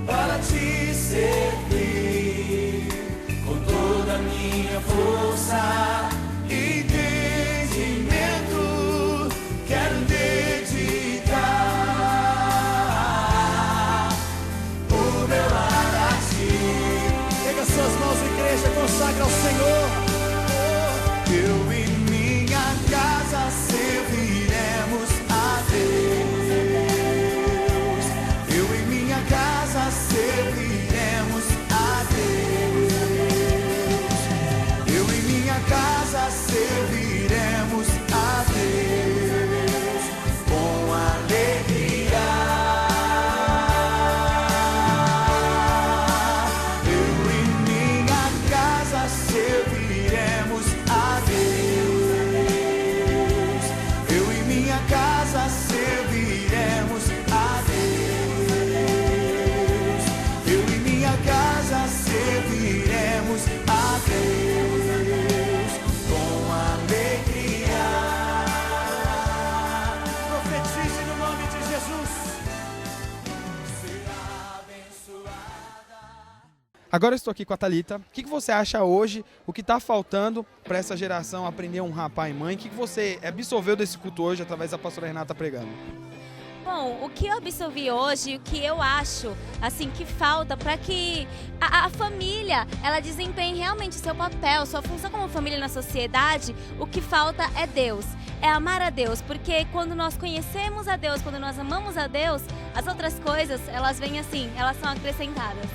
para te servir, com toda a minha força e entendimento. Quero dedicar o meu lar a ti. Pega suas mãos, igreja, consagra ao Senhor. Eu e minha casa serviremos a Deus. Eu e minha casa serviremos a Deus. Eu e minha casa Agora eu estou aqui com a Thalita. O que você acha hoje, o que está faltando para essa geração aprender a honrar pai e mãe? O que você absorveu desse culto hoje através da pastora Renata pregando? Bom, o que eu absorvi hoje, o que eu acho, assim, que falta para que a família, ela desempenhe realmente o seu papel, sua função como família na sociedade, o que falta é Deus, é amar a Deus, porque quando nós conhecemos a Deus, quando nós amamos a Deus, as outras coisas, elas vêm assim, elas são acrescentadas.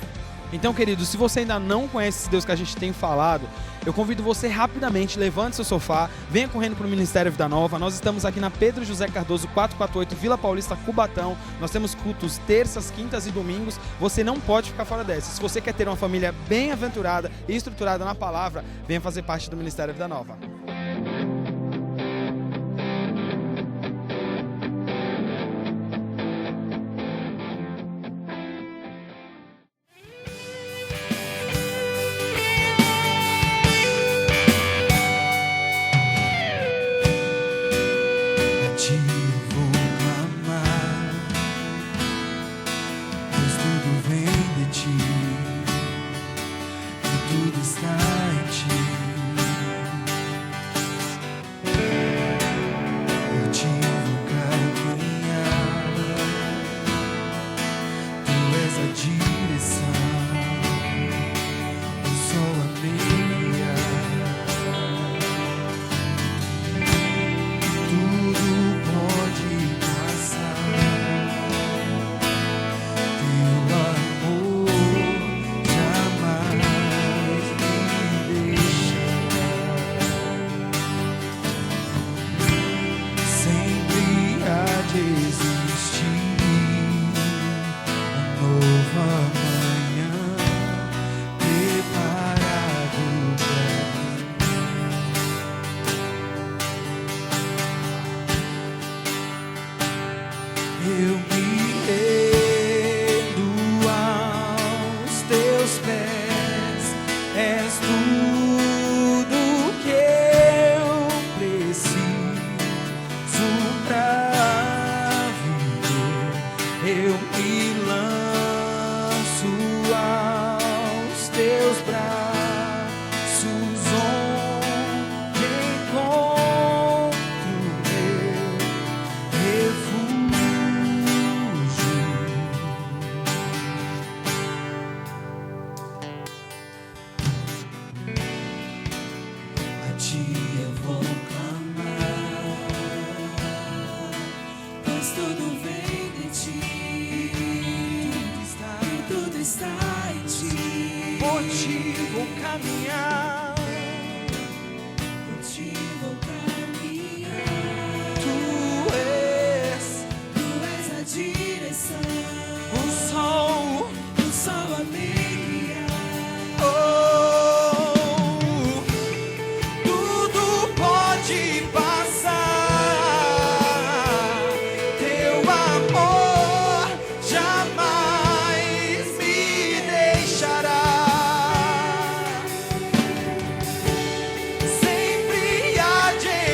Então, querido, se você ainda não conhece esse Deus que a gente tem falado, eu convido você rapidamente, levante seu sofá, venha correndo para o Ministério Vida Nova. Nós estamos aqui na Pedro José Cardoso 448, Vila Paulista, Cubatão. Nós temos cultos terças, quintas e domingos. Você não pode ficar fora dessa. Se você quer ter uma família bem-aventurada e estruturada na palavra, venha fazer parte do Ministério Vida Nova. Sempre há de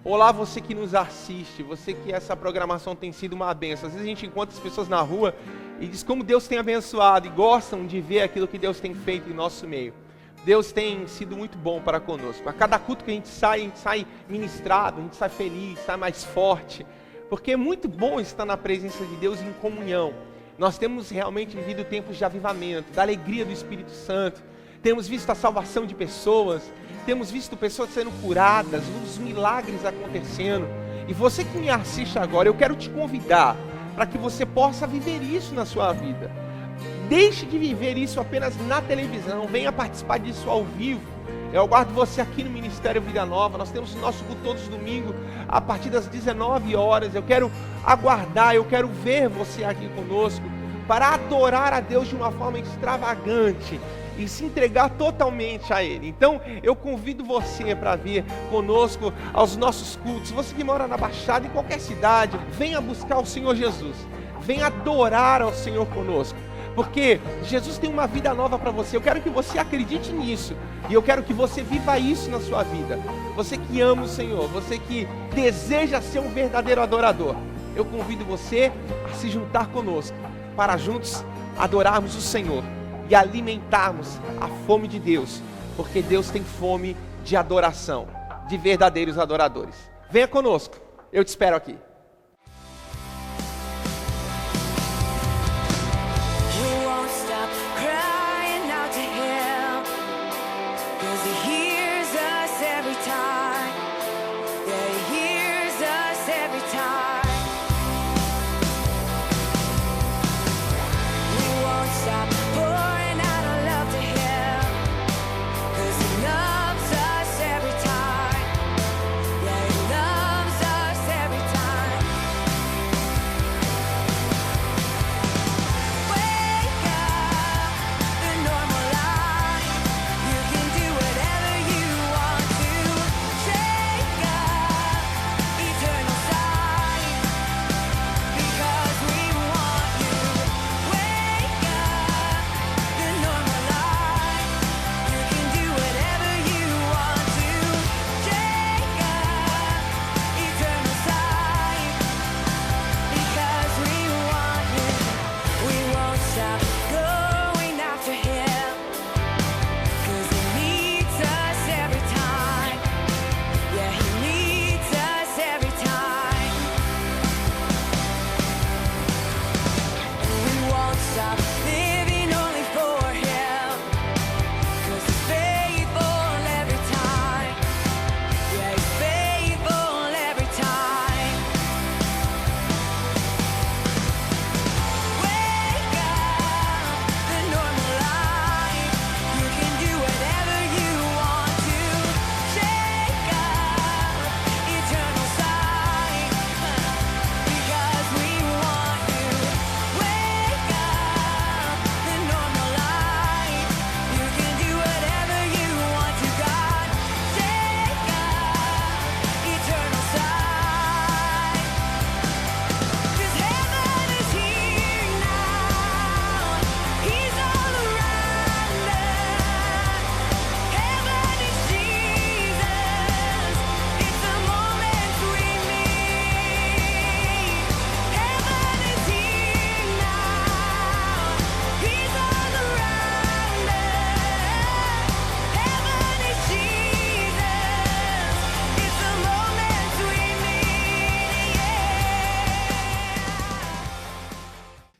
Olá, você que nos assiste, você que essa programação tem sido uma bênção. Às vezes a gente encontra as pessoas na rua e diz como Deus tem abençoado e gostam de ver aquilo que Deus tem feito em nosso meio. Deus tem sido muito bom para conosco. A cada culto que a gente sai ministrado, a gente sai feliz, sai mais forte. Porque é muito bom estar na presença de Deus em comunhão. Nós temos realmente vivido tempos de avivamento, da alegria do Espírito Santo. Temos visto a salvação de pessoas. Temos visto pessoas sendo curadas, os milagres acontecendo. E você que me assiste agora, eu quero te convidar para que você possa viver isso na sua vida. Deixe de viver isso apenas na televisão, venha participar disso ao vivo. Eu aguardo você aqui no Ministério Vida Nova. Nós temos o nosso culto todos os domingos, a partir das 19 horas. Eu quero aguardar, eu quero ver você aqui conosco, para adorar a Deus de uma forma extravagante e se entregar totalmente a Ele. Então, eu convido você para vir conosco aos nossos cultos. Você que mora na Baixada, em qualquer cidade, venha buscar o Senhor Jesus. Venha adorar ao Senhor conosco. Porque Jesus tem uma vida nova para você. Eu quero que você acredite nisso. E eu quero que você viva isso na sua vida. Você que ama o Senhor, você que deseja ser um verdadeiro adorador, eu convido você a se juntar conosco, para juntos adorarmos o Senhor e alimentarmos a fome de Deus. Porque Deus tem fome de adoração, de verdadeiros adoradores. Venha conosco, eu te espero aqui.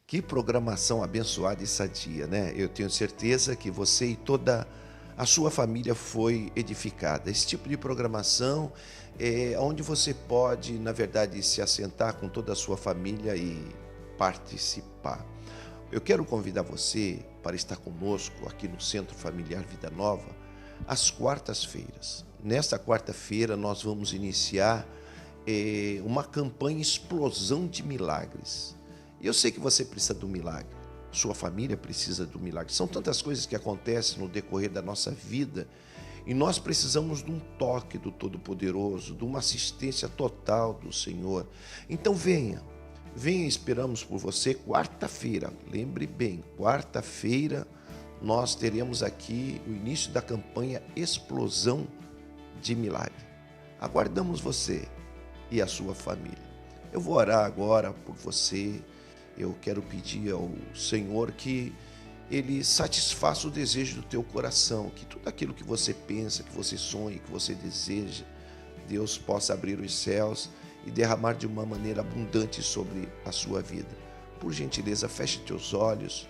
Que programação abençoada e sadia, né? Eu tenho certeza que você e toda a sua família foi edificada. Esse tipo de programação é onde você pode, na verdade, se assentar com toda a sua família e participar. Eu quero convidar você para estar conosco aqui no Centro Familiar Vida Nova às quartas-feiras. Nesta quarta-feira nós vamos iniciar uma campanha Explosão de Milagres. E eu sei que você precisa do milagre, sua família precisa do milagre. São tantas coisas que acontecem no decorrer da nossa vida e nós precisamos de um toque do Todo-Poderoso, de uma assistência total do Senhor. Então venha, esperamos por você quarta-feira. Lembre bem, quarta-feira nós teremos aqui o início da campanha Explosão de Milagre. Aguardamos você e a sua família. Eu vou orar agora por você. Eu quero pedir ao Senhor que Ele satisfaça o desejo do teu coração, que tudo aquilo que você pensa, que você sonha, que você deseja, Deus possa abrir os céus e derramar de uma maneira abundante sobre a sua vida. Por gentileza, feche teus olhos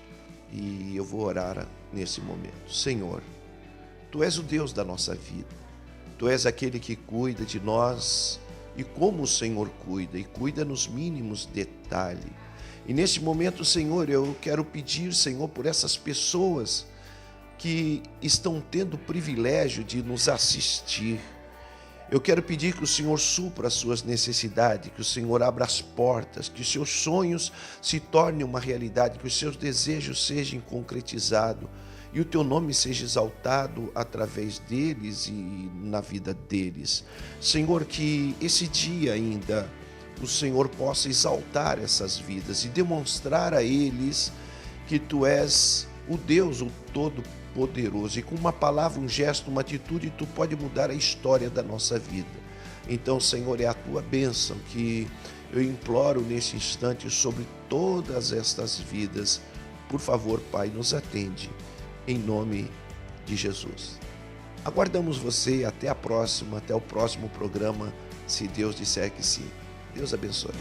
e eu vou orar nesse momento. Senhor, Tu és o Deus da nossa vida. Tu és aquele que cuida de nós e como o Senhor cuida, e cuida nos mínimos detalhes. E neste momento, Senhor, eu quero pedir, Senhor, por essas pessoas que estão tendo o privilégio de nos assistir. Eu quero pedir que o Senhor supra as suas necessidades, que o Senhor abra as portas, que os seus sonhos se tornem uma realidade, que os seus desejos sejam concretizados e o teu nome seja exaltado através deles e na vida deles. Senhor, que esse dia ainda o Senhor possa exaltar essas vidas e demonstrar a eles que Tu és o Deus, o Todo-Poderoso, e com uma palavra, um gesto, uma atitude, Tu pode mudar a história da nossa vida. Então, Senhor, é a Tua bênção que eu imploro nesse instante sobre todas estas vidas. Por favor, Pai, nos atende, em nome de Jesus. Aguardamos você até a próxima, até o próximo programa, se Deus disser que sim. Deus abençoe.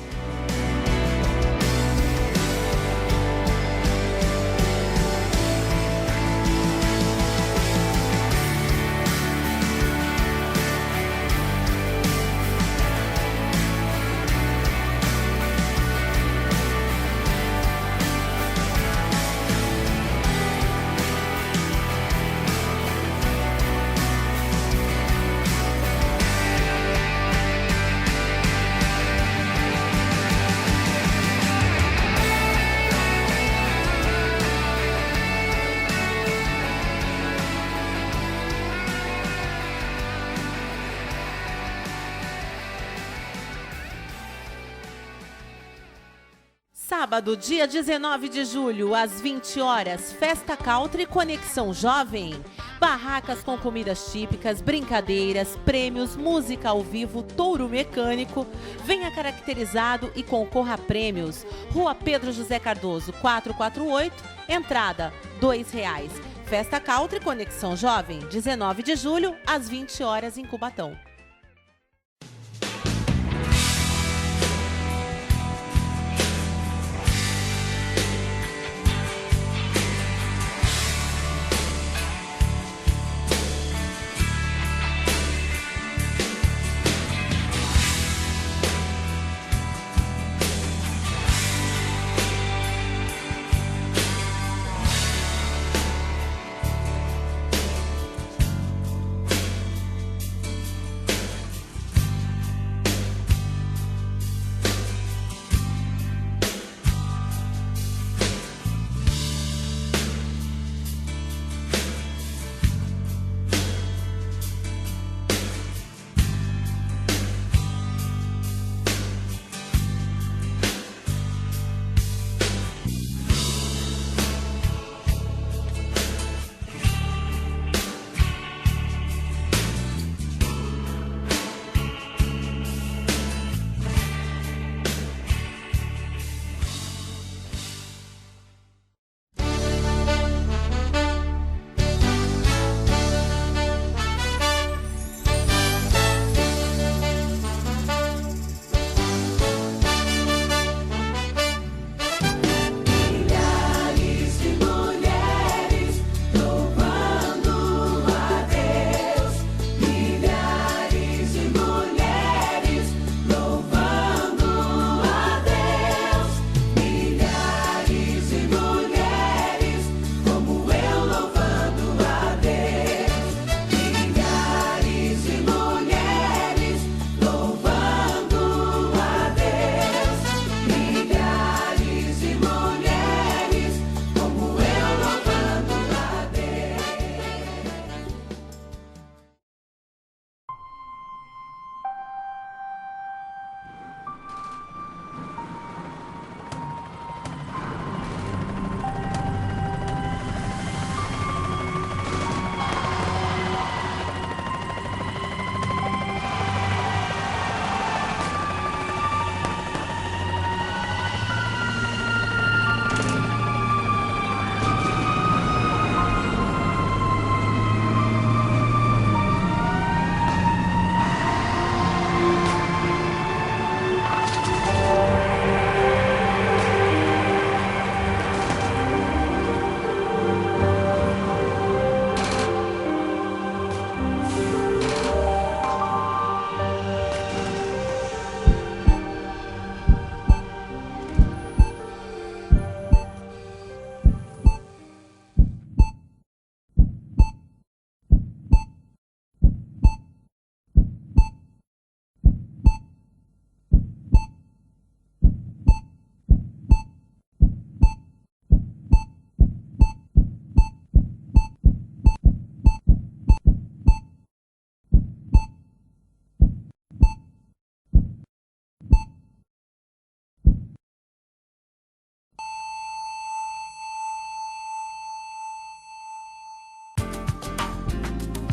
Sábado, dia 19 de julho, às 20 horas, Festa Country Conexão Jovem. Barracas com comidas típicas, brincadeiras, prêmios, música ao vivo, touro mecânico. Venha caracterizado e concorra a prêmios. Rua Pedro José Cardoso, 448, entrada R$2. Festa Country Conexão Jovem, 19 de julho, às 20 horas, em Cubatão.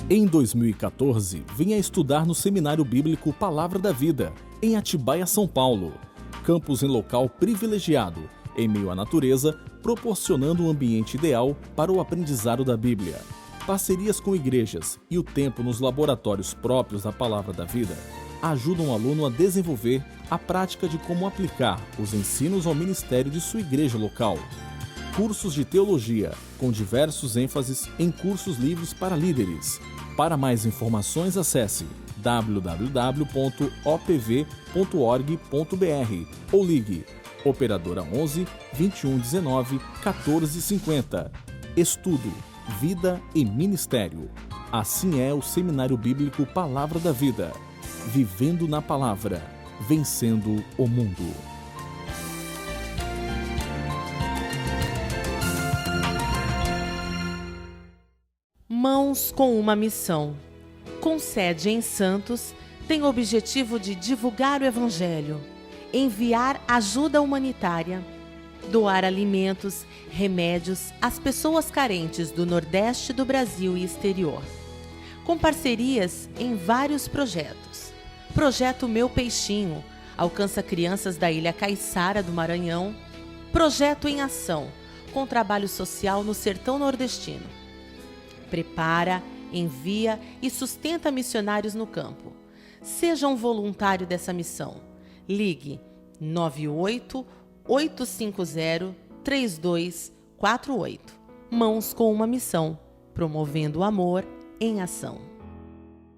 Em 2014, vinha estudar no Seminário Bíblico Palavra da Vida, em Atibaia, São Paulo. Campus em local privilegiado, em meio à natureza, proporcionando um ambiente ideal para o aprendizado da Bíblia. Parcerias com igrejas e o tempo nos laboratórios próprios da Palavra da Vida ajudam o aluno a desenvolver a prática de como aplicar os ensinos ao ministério de sua igreja local. Cursos de teologia, com diversos ênfases em cursos livres para líderes. Para mais informações, acesse www.opv.org.br ou ligue Operadora 11 2119 1450. Estudo, vida e ministério. Assim é o Seminário Bíblico Palavra da Vida. Vivendo na Palavra, vencendo o mundo. Mãos com uma missão. Com sede em Santos, tem o objetivo de divulgar o Evangelho, enviar ajuda humanitária, doar alimentos, remédios às pessoas carentes do Nordeste do Brasil e exterior. Com parcerias em vários projetos. Projeto Meu Peixinho, alcança crianças da Ilha Caiçara do Maranhão. Projeto em Ação, com trabalho social no sertão nordestino. Prepara, envia e sustenta missionários no campo. Seja um voluntário dessa missão. Ligue 98-850-3248. Mãos com uma missão, promovendo o amor em ação.